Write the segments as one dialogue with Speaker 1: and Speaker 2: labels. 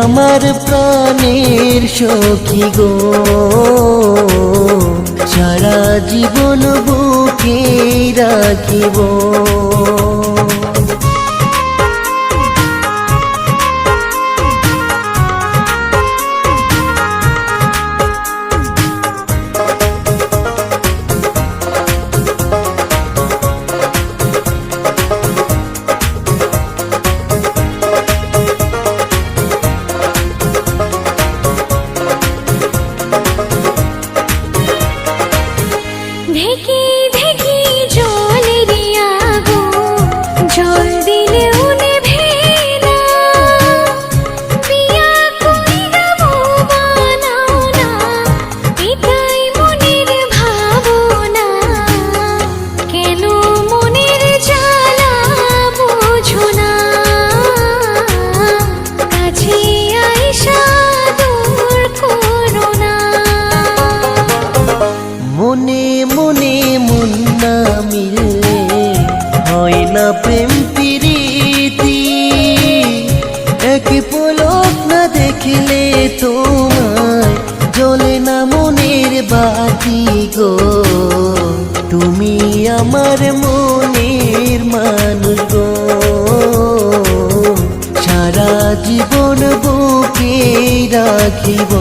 Speaker 1: আমার প্রাণের সখী গো, সারা জীবন বুকে রাখিব।
Speaker 2: ঢেকে ঢেকে জলের আগুন, জল দিলেও নেভে না। বিয়া কইরা বউ বানাও না, এটাই মনের ভাবনা। কেন মনের জ্বালা বোঝো না, কাছে আইসা দূর করো না।
Speaker 1: মনে মনে মন না মিললে হয় না প্রেম প্রীতি, এক পলক না দেখলে তোমায় জ্বলে না মনের বাতি গো। তুমি আমার মনের মানুষ গো, সারা জীবন বুকে রাখিব।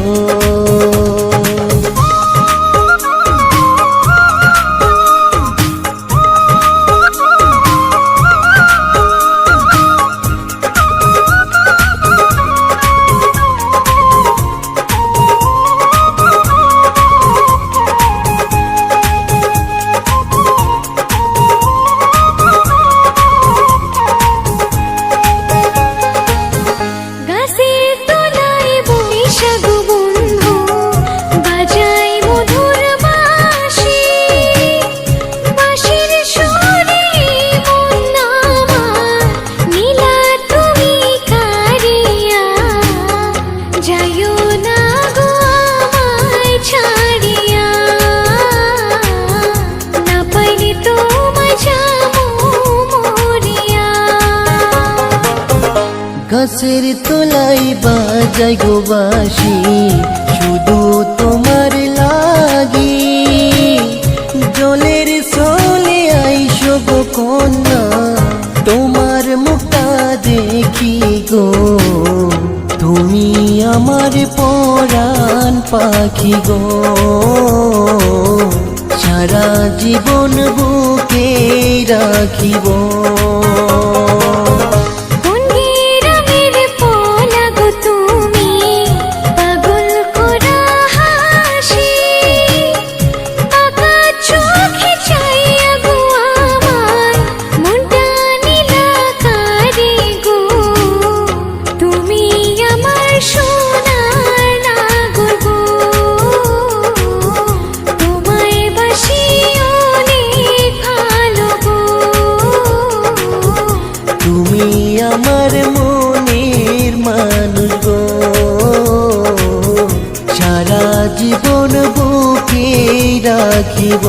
Speaker 1: গাছের তলায় বাজাই গো বাঁশি, শুধু তোমার লাগি। জলের চলে আইসো গো কন্যা, তোমার মুখটা দেখি গো। তুমি আমার পরাণ পাখি গো, সারা জীবন বুকে রাখিব। আমার মনের মানুষ গো, সারা জীবন বুকে রাখিব।